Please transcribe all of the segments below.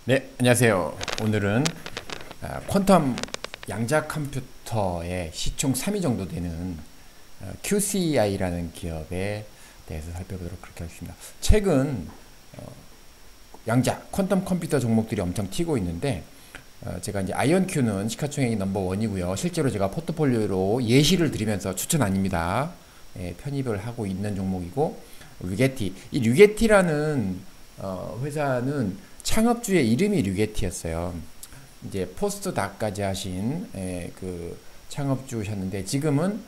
네, 안녕하세요. 오늘은 퀀텀 양자 컴퓨터의 시총 3위 정도 되는 QCI라는 기업에 대해서 살펴보도록 그렇게 하겠습니다. 최근 양자 퀀텀 컴퓨터 종목들이 엄청 튀고 있는데 제가 이제 아이언큐는 시가총액이 넘버원이고요. 실제로 제가 포트폴리오로 예시를 드리면서 추천 아닙니다. 편입을 하고 있는 종목이고, 류게티. 이 류게티라는 회사는 창업주의 이름이 류게티였어요. 이제 포스트 닥까지 하신 그 창업주셨는데 지금은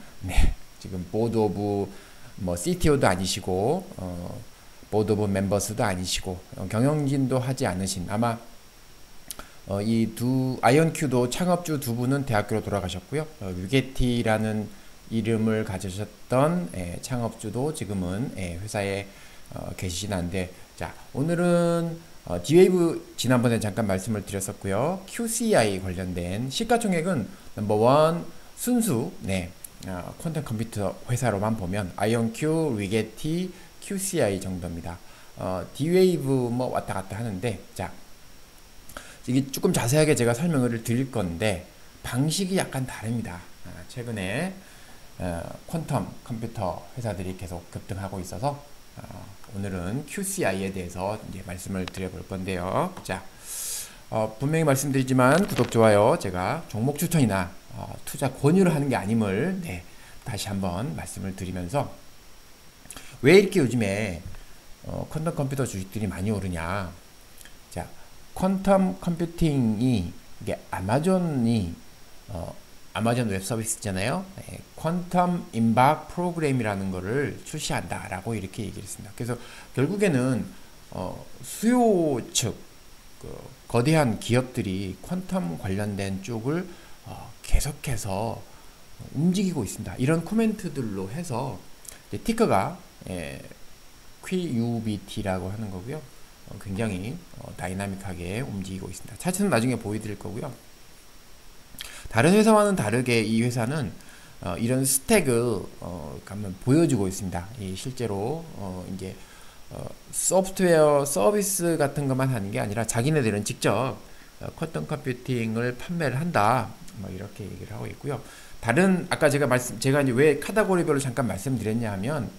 지금 보드 오브 뭐 CTO도 아니시고 보드 오브 멤버스도 아니시고 경영진도 하지 않으신, 아마 이 두 아이언큐도 창업주 두 분은 대학교로 돌아가셨고요. 류게티라는 이름을 가지셨던 창업주도 지금은 회사에 계시진 않은데, 자, 오늘은 D-Wave 지난번에 잠깐 말씀을 드렸었고요. QCI 관련된 시가총액은 넘버원 순수 퀀텀 컴퓨터 회사로만 보면 아이언큐, 리게티, QCI 정도입니다. D-Wave 뭐 왔다 갔다 하는데, 자, 이게 조금 자세하게 제가 설명을 드릴 건데 방식이 약간 다릅니다. 최근에 퀀텀 컴퓨터 회사들이 계속 급등하고 있어서 오늘은 QCI에 대해서 이제 말씀을 드려볼 건데요. 자, 분명히 말씀드리지만 구독, 좋아요, 제가 종목 추천이나 투자 권유를 하는 게 아님을 다시 한번 말씀을 드리면서, 왜 이렇게 요즘에 퀀텀 컴퓨터 주식들이 많이 오르냐. 자, 퀀텀 컴퓨팅이 이게 아마존이 아마존 웹 서비스잖아요. 퀀텀 임박 프로그램이라는 거를 출시한다라고 이렇게 얘기를 했습니다. 그래서 결국에는 수요 측 거대한 기업들이 퀀텀 관련된 쪽을 계속해서 움직이고 있습니다. 이런 코멘트들로 해서 티커가 QUBT라고 하는 거고요. 굉장히 다이나믹하게 움직이고 있습니다. 차트는 나중에 보여드릴 거고요. 다른 회사와는 다르게 이 회사는 이런 스택을 한번 보여주고 있습니다. 실제로 이제 소프트웨어 서비스 같은 것만 하는 게 아니라 자기네들은 직접 퀀텀 컴퓨팅을 판매를 한다, 뭐 이렇게 얘기를 하고 있고요. 다른 아까 제가 이제 왜 카테고리별로 잠깐 말씀드렸냐 하면,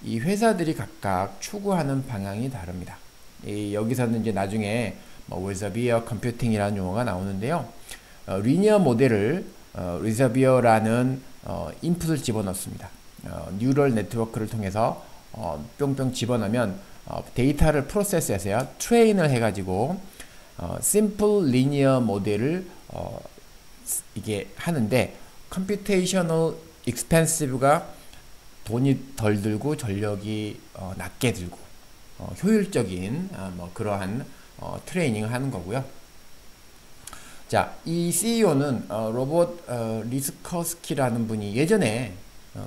이 회사들이 각각 추구하는 방향이 다릅니다. 여기서는 이제 나중에 뭐 리저비어 컴퓨팅이라는 용어가 나오는데요. 리니어 모델을 리저비어라는 인풋을 집어넣습니다. 뉴럴 네트워크를 통해서 뿅뿅 집어넣으면 데이터를 프로세스해서요, 트레인을 해가지고 심플 리니어 모델을 이게 하는데, 컴퓨테이셔널 익스펜시브가 돈이 덜 들고 전력이 낮게 들고 효율적인 뭐 그러한 트레이닝을 하는 거고요. 자, 이 CEO는 로봇 리스커스키라는 분이 예전에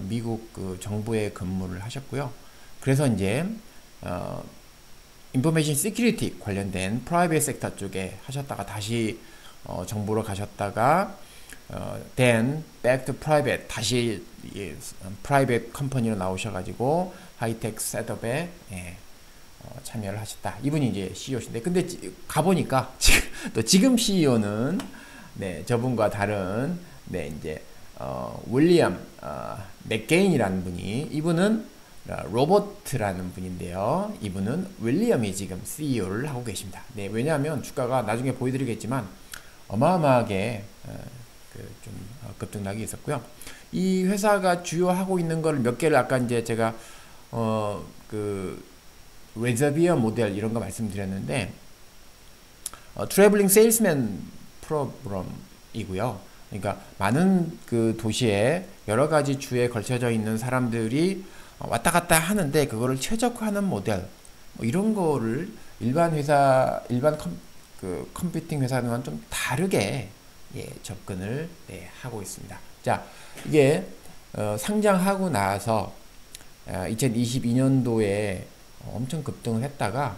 미국 그 정부에 근무를 하셨고요. 그래서 이제 인포메이션 시큐리티 관련된 프라이빗 섹터 쪽에 하셨다가 다시 정부로 가셨다가 then back to private, 다시 프라이빗 컴퍼니로 나오셔가지고 하이텍 셋업에 참여를 하셨다. 이분이 이제 CEO신데, 근데 가보니까 지금 CEO는 저분과 다른 이제 윌리엄 맥게인이라는 분이, 이분은 로버트라는 분인데요. 이분은 윌리엄이 지금 CEO를 하고 계십니다. 왜냐하면 주가가 나중에 보여드리겠지만 어마어마하게 좀 급등락이 있었고요. 이 회사가 주요 하고 있는 걸 몇 개를 아까 이제 제가 레저비어 모델 이런 거 말씀드렸는데, 트래블링 세일스맨 프로그램이고요. 그러니까 많은 그 도시에 여러 가지 주에 걸쳐져 있는 사람들이 왔다 갔다 하는데 그거를 최적화하는 모델, 뭐 이런 거를 일반 컴퓨팅 회사와는 좀 다르게 접근을 하고 있습니다. 자, 이게 상장하고 나서 2022년도에 엄청 급등을 했다가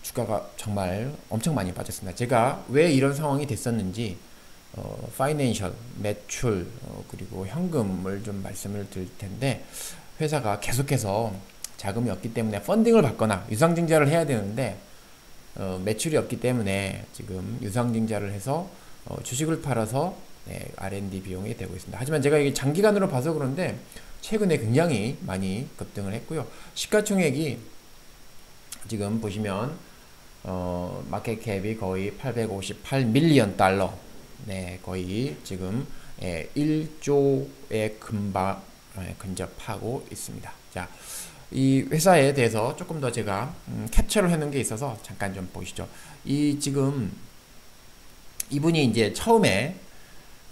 주가가 정말 엄청 많이 빠졌습니다. 제가 왜 이런 상황이 됐었는지 파이낸셜, 매출, 그리고 현금을 좀 말씀을 드릴 텐데, 회사가 계속해서 자금이 없기 때문에 펀딩을 받거나 유상증자를 해야 되는데 매출이 없기 때문에 지금 유상증자를 해서 주식을 팔아서 R&D 비용이 되고 있습니다. 하지만 제가 이게 장기간으로 봐서 그런데 최근에 굉장히 많이 급등을 했고요. 시가총액이 지금 보시면 마켓캡이 거의 858 밀리언 달러, 거의 지금 1조에 근접하고 있습니다. 자, 이 회사에 대해서 조금 더 제가 캡처를 해놓은 게 있어서 잠깐 좀 보시죠. 지금 이분이 이제 처음에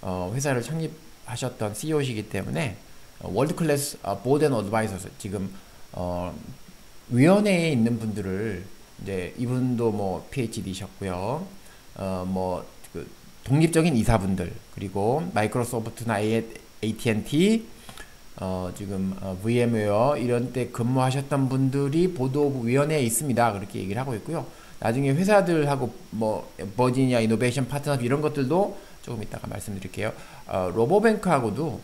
회사를 창립하셨던 CEO시기 때문에 월드 클래스 보드 앤 어드바이저스, 지금 위원회에 있는 분들을 이제 이분도 뭐 PhD셨고요. 그 독립적인 이사분들, 그리고 마이크로소프트나 AT&T, 지금 VM웨어 이런 때 근무하셨던 분들이 보드 오브 위원회에 있습니다. 그렇게 얘기를 하고 있고요. 나중에 회사들하고 뭐 버지니아 이노베이션 파트너십 이런 것들도 조금 이따가 말씀드릴게요. 로보뱅크하고도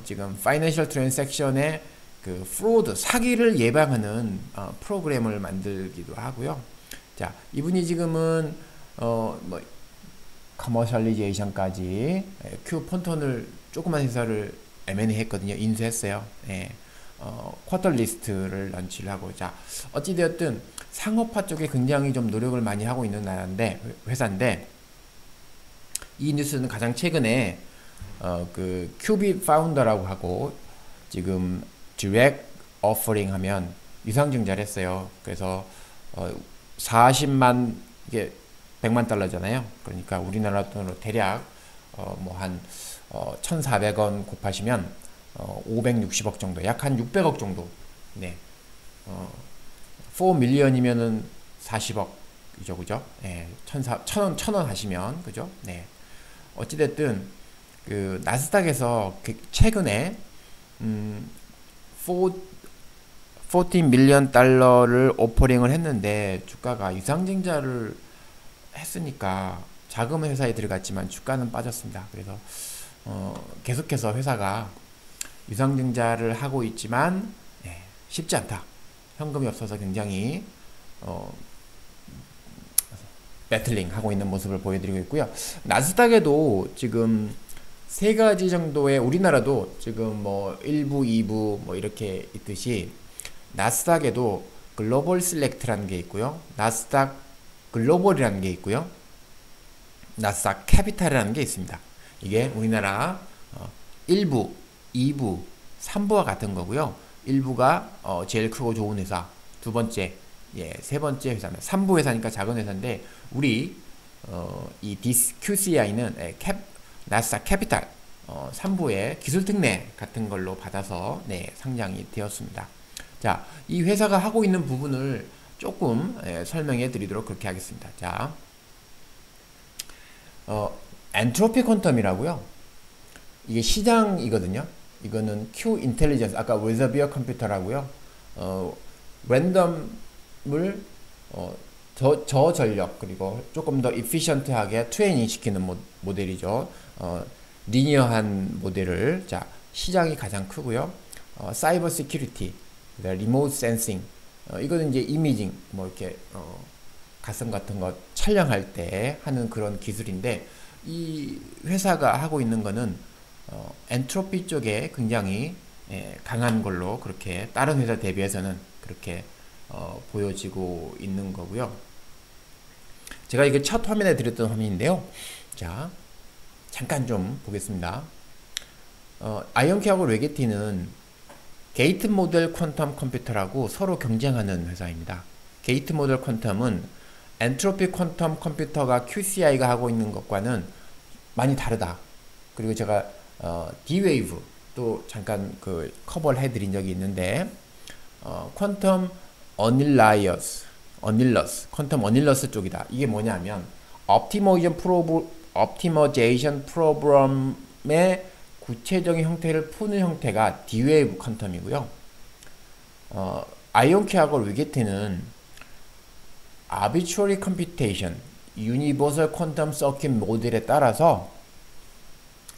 지금 파이낸셜 트랜잭션의 그 프로드, 사기를 예방하는 프로그램을 만들기도 하고요. 자, 이분이 지금은 뭐 커머셜리제이션까지 큐 폰톤을 조그만 회사를 M&A 했거든요. 인수했어요. 쿼터 리스트를 런치를 하고, 자, 어찌되었든 상업화 쪽에 굉장히 좀 노력을 많이 하고 있는 회사인데, 이 뉴스는 가장 최근에 그 큐빗 파운더라고 하고 지금 디렉트 오퍼링 하면 유상증자를 했어요. 그래서 40만, 이게 100만 달러잖아요. 그러니까 우리나라 돈으로 대략 뭐 한 1,400원 곱하시면 560억 정도, 약 한 600억 정도. 4 밀리언이면은 40억 이죠, 그죠? 1,000원 하시면, 그죠? 어찌됐든 그 나스닥에서 최근에 14 밀리언 달러를 오퍼링을 했는데 주가가 유상증자를 했으니까 자금 회사에 들어갔지만 주가는 빠졌습니다. 그래서 계속해서 회사가 유상증자를 하고 있지만 쉽지 않다. 현금이 없어서 굉장히 배틀링 하고 있는 모습을 보여드리고 있고요. 나스닥에도 지금 세 가지 정도의, 우리나라도 지금 뭐 1부, 2부 뭐 이렇게 있듯이 나스닥에도 글로벌 셀렉트라는 게 있고요. 나스닥 글로벌이라는 게 있고요. 나스닥 캐피탈이라는 게 있습니다. 이게 우리나라 1부, 2부, 3부와 같은 거고요. 1부가 제일 크고 좋은 회사, 두 번째, 세 번째 회사는 3부 회사니까 작은 회사인데, 우리 이 QCI는 나스닥 캐피탈 3부의 기술 특례 같은 걸로 받아서 상장이 되었습니다. 자, 이 회사가 하고 있는 부분을 조금 설명해 드리도록 그렇게 하겠습니다. 자, 엔트로피 퀀텀이라고요. 이게 시장이거든요. 이거는 Q 인텔리전스, 아까 리저비어 컴퓨터라고요. 랜덤을 저전력, 그리고 조금 더 이피션트하게 트레이닝 시키는 모델이죠. 리니어한 모델을, 자, 시장이 가장 크고요. 사이버 시큐리티, 리모트 센싱, 이거는 이제 이미징, 뭐 이렇게 가슴 같은 거 촬영할 때 하는 그런 기술인데, 이 회사가 하고 있는 거는 엔트로피 쪽에 굉장히 강한 걸로, 그렇게 다른 회사 대비해서는 그렇게 보여지고 있는 거고요. 제가 이게 첫 화면에 드렸던 화면인데요. 자, 잠깐 좀 보겠습니다. 아이온키하고 레게티는 게이트 모델 퀀텀 컴퓨터라고 서로 경쟁하는 회사입니다. 게이트 모델 퀀텀은 엔트로피 퀀텀 컴퓨터가 QCI가 하고 있는 것과는 많이 다르다. 그리고 제가 D-Wave 또 잠깐 그 커버를 해드린 적이 있는데, 퀀텀 어닐러스, 퀀텀 어닐러스 쪽이다. 이게 뭐냐면 옵티머제이션 프로그램의 구체적인 형태를 푸는 형태가 D-Wave 퀀텀이고요. 아이온키하고 리게티는 Arbitrary Computation, Universal Quantum Circuit 모델에 따라서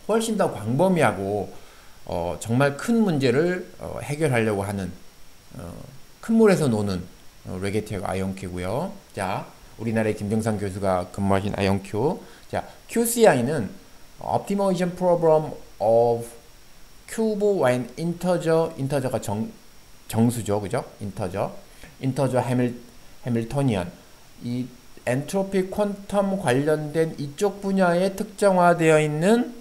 훨씬 더 광범위하고 정말 큰 문제를 해결하려고 하는 큰 물에서 노는 레게티하고 아이온키고요. 자, 우리나라의 김정상 교수가 근무하신 아이언큐. 자, QCI는 Optimization Problem of Cube when Integer가 정수죠, 그죠? Integer 해밀토니언. 이 엔트로피 퀀텀 관련된 이쪽 분야에 특정화되어 있는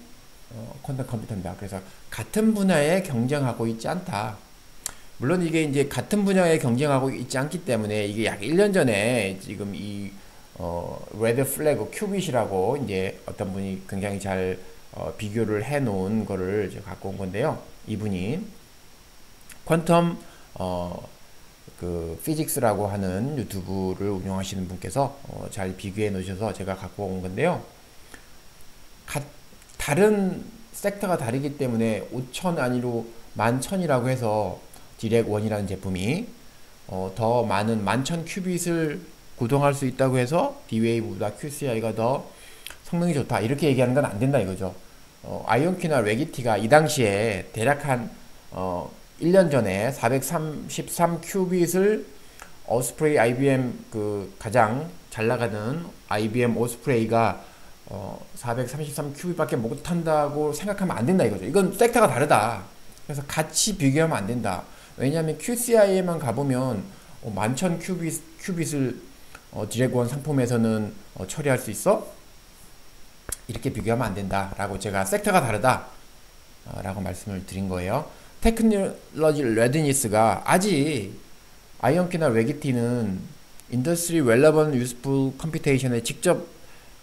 퀀텀 컴퓨터입니다. 그래서 같은 분야에 경쟁하고 있지 않다. 물론 이게 이제 같은 분야에 경쟁하고 있지 않기 때문에 이게 약 1년 전에 지금 이 레드 플래그 큐빗이라고 이제 어떤 분이 굉장히 잘 비교를 해 놓은 거를 제가 갖고 온 건데요. 이분이 퀀텀 그 피직스라고 하는 유튜브를 운영하시는 분께서 잘 비교해 놓으셔서 제가 갖고 온 건데요. 다른 섹터가 다르기 때문에 5,000 아니로 11,000이라고 해서 디렉1이라는 제품이 더 많은 11,000 큐빗을 구동할 수 있다고 해서 D-Wave보다 QCI가 더 성능이 좋다 이렇게 얘기하는 건 안 된다 이거죠. 아이언큐나 레기티가 이 당시에 대략 한 1년 전에 433 큐빗을 오스프레이 IBM 그 가장 잘 나가는 IBM 오스프레이가 433 큐빗밖에 못한다고 생각하면 안 된다 이거죠. 이건 섹터가 다르다. 그래서 같이 비교하면 안 된다. 왜냐하면 QCI에만 가보면 11,000 큐빗을 디렉1 상품에서는 처리할 수 있어? 이렇게 비교하면 안 된다 라고 제가 섹터가 다르다 라고 말씀을 드린 거예요. 테크놀로지 레드니스가 아직 아이언큐나 레기티는 인더스트리 웰러번 유스풀 컴퓨테이션에 직접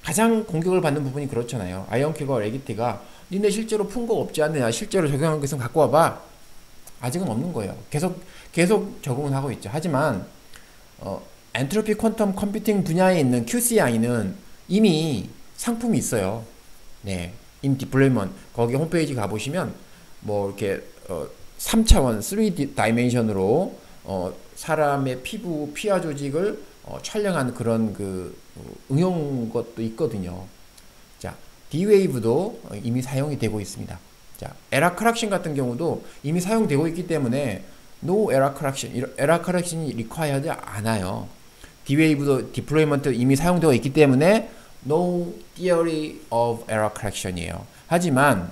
가장 공격을 받는 부분이 그렇잖아요. 아이언큐가 레기티가 니네 실제로 푼 거 없지 않느냐, 실제로 적용한 거 있으면 갖고 와봐. 아직은 없는 거예요. 계속 적응을 하고 있죠. 하지만 엔트로피 퀀텀 컴퓨팅 분야에 있는 QCI는 이미 상품이 있어요. 네, 인 디플레이먼트 거기 홈페이지 가보시면 뭐 이렇게 3차원 3D 다이멘션으로 사람의 피부 피하 조직을 촬영하는 그런 그 응용 것도 있거든요. 자, D-Wave도 이미 사용이 되고 있습니다. 자, 에러 커렉션 같은 경우도 이미 사용되고 있기 때문에 no error correction, 에러 커렉션이 required 않아요. D-Wave도 디플로이먼트 이미 사용되고 있기 때문에 no theory of error correction이에요. 하지만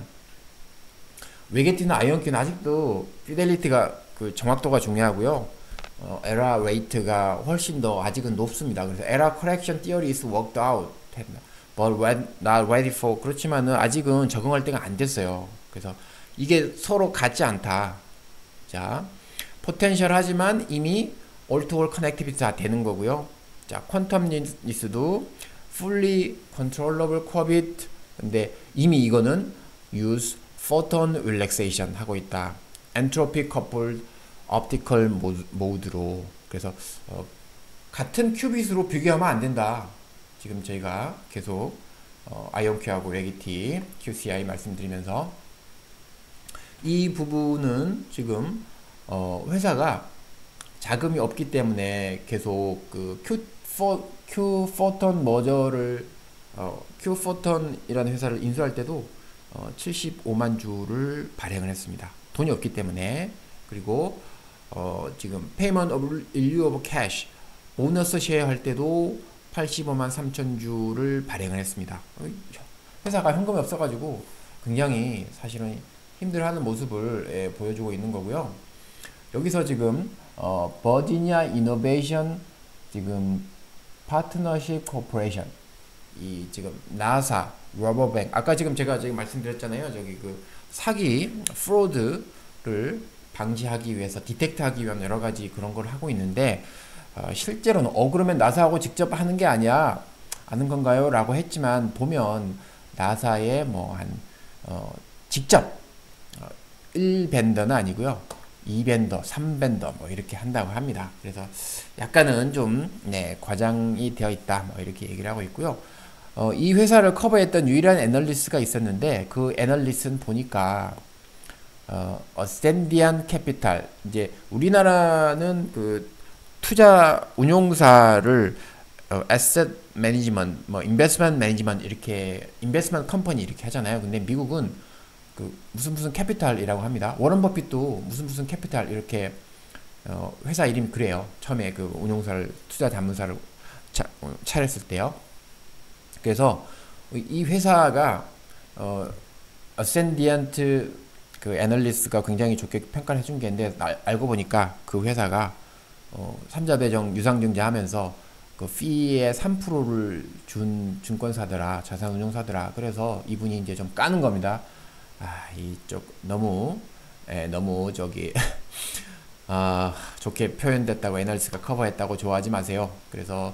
외계티나 아이언큐는 아직도 피델리티가 그 정확도가 중요하고요. 에러 레이트가 훨씬 더 아직은 높습니다. 그래서 error correction theory is worked out, but not ready for. 그렇지만은 아직은 적응할 때가 안 됐어요. 그래서 이게 서로 같지 않다. 자, 포텐셜 하지만 이미 all-to-all connectivity 다 되는 거고요. 자, 퀀텀 니스도 fully controllable qubit. 근데 이미 이거는 use photon relaxation 하고 있다. entropy coupled optical 모드로. 그래서 같은 큐빗으로 비교하면 안 된다. 지금 저희가 계속 아이언큐하고 레기티, QCI 말씀드리면서 이 부분은 지금 회사가 자금이 없기 때문에 계속 그 Qphoton 머저를 Qphoton이라는 회사를 인수할 때도 75만 주를 발행을 했습니다. 돈이 없기 때문에. 그리고 지금 Payment in lieu of cash 보너스 쉐어 할 때도 85만 3천 주를 발행을 했습니다. 회사가 현금이 없어가지고 굉장히 사실은 힘들어하는 모습을 보여주고 있는 거고요. 여기서 지금 버지니아 이노베이션 지금 파트너십 코퍼레이션 이 지금 나사 러버뱅 아까 제가 말씀드렸잖아요. 저기 그 사기 프로드를 방지하기 위해서 디텍트하기 위한 여러 가지 그런 걸 하고 있는데 실제로는 그러면 나사하고 직접 하는 게 아니야 아는 건가요? 라고 했지만 보면 나사에 뭐 한 직접 1벤더는 아니고요. 2벤더, 3벤더 뭐 이렇게 한다고 합니다. 그래서 약간은 좀 과장이 되어 있다 뭐 이렇게 얘기를 하고 있고요. 이 회사를 커버했던 유일한 애널리스트가 있었는데 그 애널리스트는 보니까 어센디안 캐피탈 이제 우리나라는 그 투자 운용사를 에셋 매니지먼트 뭐 인베스트먼트 매니지먼트 이렇게 인베스트먼트 컴퍼니 이렇게 하잖아요. 근데 미국은 그 무슨 캐피탈이라고 합니다. 워런 버핏도 무슨 캐피탈 이렇게 회사 이름이 그래요. 처음에 그 운용사를 투자 자문사를 차렸을 때요. 그래서 이 회사가 어센디언트 그 애널리스트가 굉장히 좋게 평가를 해준 게 있는데 알고 보니까 그 회사가 삼자 배정 유상증자 하면서 그 피의 3%를 준 증권사더라, 자산운용사더라. 그래서 이분이 이제 좀 까는 겁니다. 이쪽 너무 너무 저기 좋게 표현됐다고 애널리스트가 커버했다고 좋아하지 마세요. 그래서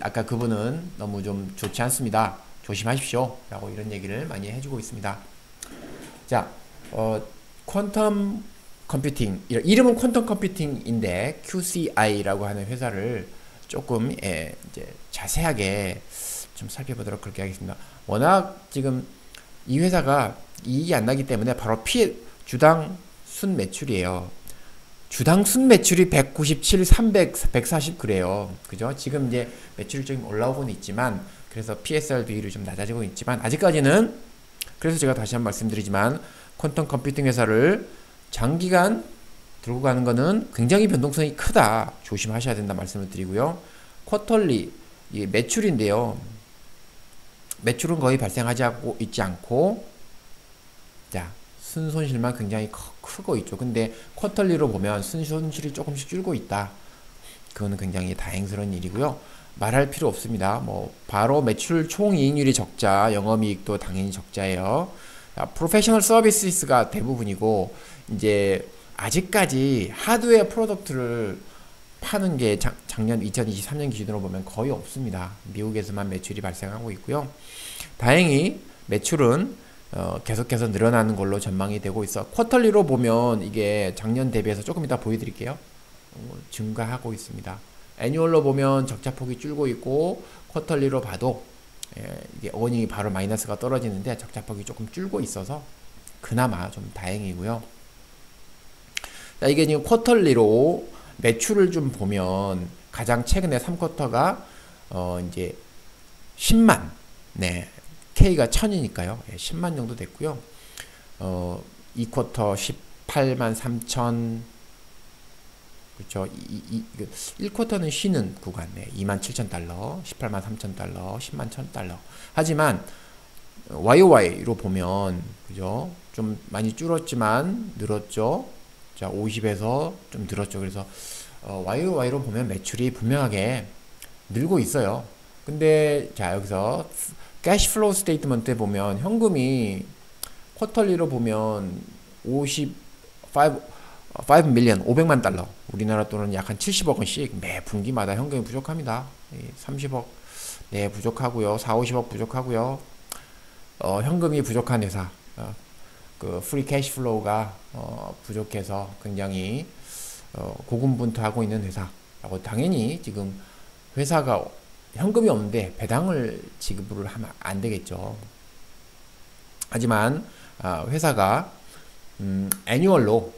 아까 그분은 너무 좀 좋지 않습니다. 조심하십시오. 라고 이런 얘기를 많이 해주고 있습니다. 자, 퀀텀 컴퓨팅, 이름은 퀀텀 컴퓨팅인데 QCI라고 하는 회사를 조금 이제 자세하게 좀 살펴보도록 그렇게 하겠습니다. 워낙 지금 이 회사가 이익이 안 나기 때문에 바로 주당 순 매출이에요. 주당 순 매출이 197, 300, 140 그래요. 그죠? 지금 이제 매출이 좀 올라오고는 있지만, 그래서 PSR 비율이 좀 낮아지고 있지만, 아직까지는, 그래서 제가 다시 한번 말씀드리지만, 퀀텀 컴퓨팅 회사를 장기간 들고 가는 거는 굉장히 변동성이 크다. 조심하셔야 된다 말씀을 드리고요. 쿼털리, 이게 매출인데요. 매출은 거의 발생하지 있지 않고, 자, 순손실만 굉장히 크고 있죠. 근데 쿼털리로 보면 순손실이 조금씩 줄고 있다. 그거는 굉장히 다행스러운 일이고요. 말할 필요 없습니다. 뭐 바로 매출 총이익률이 적자, 영업이익도 당연히 적자예요. 프로페셔널 서비스가 대부분이고, 이제 아직까지 하드웨어 프로덕트를 파는 게 작년 2023년 기준으로 보면 거의 없습니다. 미국에서만 매출이 발생하고 있고요. 다행히 매출은 계속해서 늘어나는 걸로 전망이 되고 있어. 쿼털리로 보면 이게 작년 대비해서 조금 이따 보여드릴게요. 증가하고 있습니다. 애뉴얼로 보면 적자폭이 줄고 있고, 쿼털리로 봐도 이게 어닝이 바로 마이너스가 떨어지는데 적자폭이 조금 줄고 있어서 그나마 좀 다행이고요. 자, 이게 지금 쿼털리로 매출을 좀 보면 가장 최근에 3쿼터가 이제 10만, 네, K가 1000이니까요. 10만 정도 됐고요. 2쿼터 18만 3천, 그렇죠. 1쿼터는 쉬는 구간, 네, 27,000달러, 18만 3천 달러, 10만 1,000달러. 하지만 YOY로 보면, 그죠? 좀 많이 줄었지만 늘었죠. 자, 50에서 좀 늘었죠. 그래서 YOY로 보면 매출이 분명하게 늘고 있어요. 근데 자, 여기서 캐시플로우 스테이트먼트에 보면 현금이 쿼털리로 보면 5 밀리언, 500만 달러, 우리나라 돈은 약 한 70억 원씩 매 분기마다 현금이 부족합니다. 30억 네 부족하고요. 4, 50억 부족하고요. 현금이 부족한 회사, 그 프리 캐시플로우가 부족해서 굉장히 고군분투하고 있는 회사라고. 당연히 지금 회사가 현금이 없는데 배당을 지급을 하면 안 되겠죠. 하지만 회사가 애뉴얼로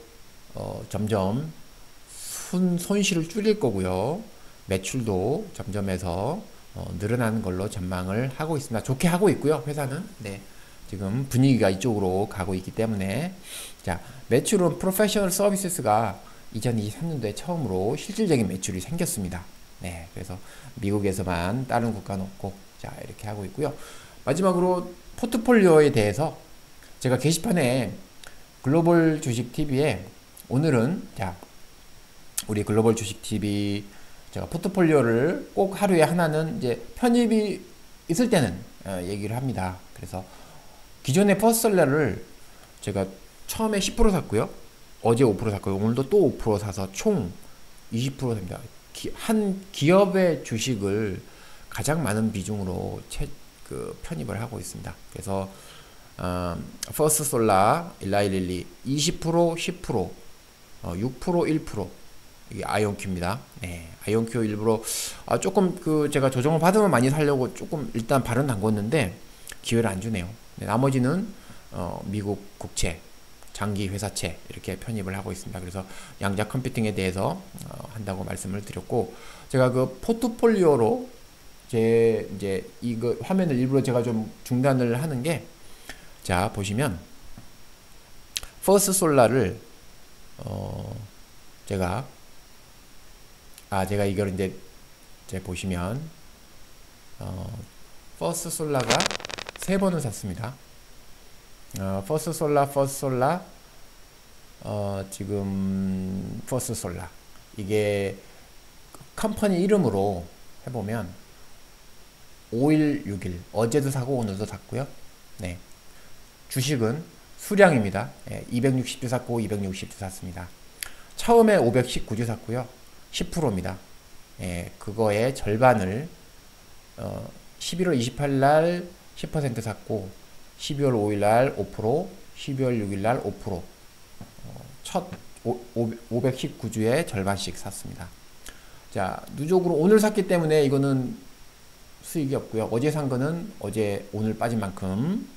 점점 손실을 줄일 거고요. 매출도 점점 해서 늘어나는 걸로 전망을 하고 있습니다. 좋게 하고 있고요. 회사는 네, 지금 분위기가 이쪽으로 가고 있기 때문에. 자, 매출은 프로페셔널 서비스가 2023년도에 처음으로 실질적인 매출이 생겼습니다. 네, 그래서 미국에서만, 다른 국가는 없고, 자, 이렇게 하고 있고요. 마지막으로 포트폴리오에 대해서 제가 게시판에 글로벌 주식 TV에 오늘은, 자, 우리 글로벌 주식 TV 제가 포트폴리오를 꼭 하루에 하나는 이제 편입이 있을 때는 얘기를 합니다. 그래서 기존의 퍼스널러를 제가 처음에 10% 샀고요. 어제 5% 샀고요. 오늘도 또 5% 사서 총 20% 됩니다. 한 기업의 주식을 가장 많은 비중으로 편입을 하고 있습니다. 그래서 퍼스트 솔라, 일라이릴리 20%, 10%, 6%, 1%. 이게 아이온큐입니다. 네, 아이온큐 일부러 조금 제가 조정을 받으면 많이 살려고 조금 일단 발은 담궜는데 기회를 안 주네요. 네, 나머지는 미국 국채, 장기 회사채 이렇게 편입을 하고 있습니다. 그래서 양자 컴퓨팅에 대해서 한다고 말씀을 드렸고, 제가 그 포트폴리오로 이제 이거 화면을 일부러 제가 좀 중단을 하는 게, 자, 보시면 퍼스트 솔라를 제가 이걸 이제 이제 보시면 퍼스트 솔라가 3번을 샀습니다. 퍼스트 솔라 지금 퍼스트 솔라 이게 컴퍼니 이름으로 해보면 5일 6일 어제도 사고 오늘도 샀고요. 네, 주식은 수량입니다. 260주 샀고 260주 샀습니다. 처음에 519주 샀고요. 10%입니다. 그거의 절반을 11월 28일 날 10% 샀고 12월 5일 날 5%, 12월 6일 날 5%, 첫 519주의 절반씩 샀습니다. 자, 누적으로 오늘 샀기 때문에 이거는 수익이 없고요. 어제 산 거는 어제 오늘 빠진 만큼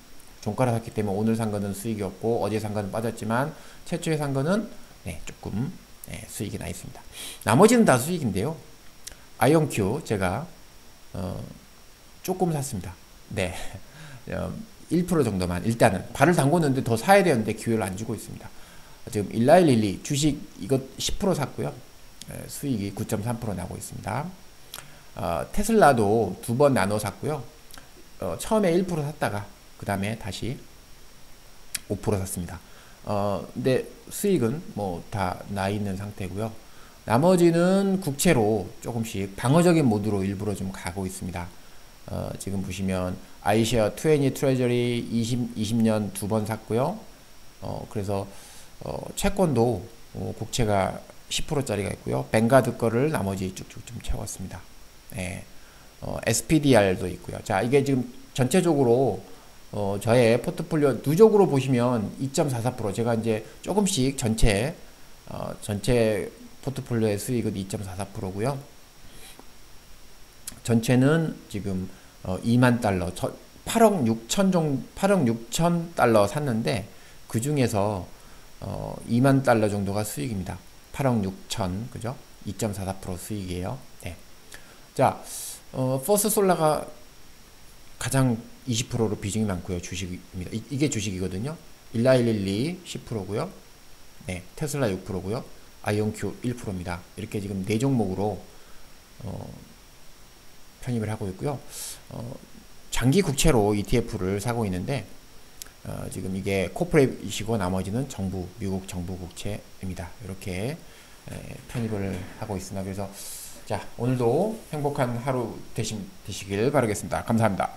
종가로 샀기 때문에 오늘 산 거는 수익이 없고 어제 산 거는 빠졌지만 최초에 산 거는 조금 수익이 나 있습니다. 나머지는 다 수익인데요. 아이온큐 제가 조금 샀습니다. 네, 1% 정도만 일단은 발을 담궜는데 더 사야 되는데 기회를 안 주고 있습니다. 지금 일라일릴리 주식 이것 10% 샀고요. 수익이 9.3% 나고 있습니다. 테슬라도 2번 나눠 샀고요. 처음에 1% 샀다가 그 다음에 다시 5% 샀습니다. 근데 수익은 뭐 다 나 있는 상태고요. 나머지는 국채로 조금씩 방어적인 모드로 일부러 좀 가고 있습니다. 지금 보시면 아이시아 20 트레저리 20년 2번 샀고요. 그래서 채권도 국채가 10%짜리가 있고요. 뱅가드 거를 나머지 쭉쭉 좀 채웠습니다. 네. SPDR도 있고요. 자, 이게 지금 전체적으로 저의 포트폴리오 누적으로 보시면 2.44% 제가 이제 조금씩 전체 포트폴리오의 수익은 2.44%고요. 전체는 지금 2만 달러, 8억 6천 달러 샀는데 그 중에서 2만 달러 정도가 수익입니다. 8억 6천, 그죠? 2.44% 수익이에요. 네. 자, 퍼스트 솔라가 가장 20%로 비중이 많고요. 주식입니다. 이게 주식이거든요. 일라일릴리 10%고요. 네, 테슬라 6%고요. 아이온큐 1%입니다. 이렇게 지금 4종목으로 편입을 하고 있고요. 장기 국채로 ETF를 사고 있는데 지금 이게 코퍼레이트이시고 나머지는 정부, 미국 정부 국채입니다. 이렇게 편입을 하고 있습니다. 그래서 자, 오늘도 행복한 하루 되시길 바라겠습니다. 감사합니다.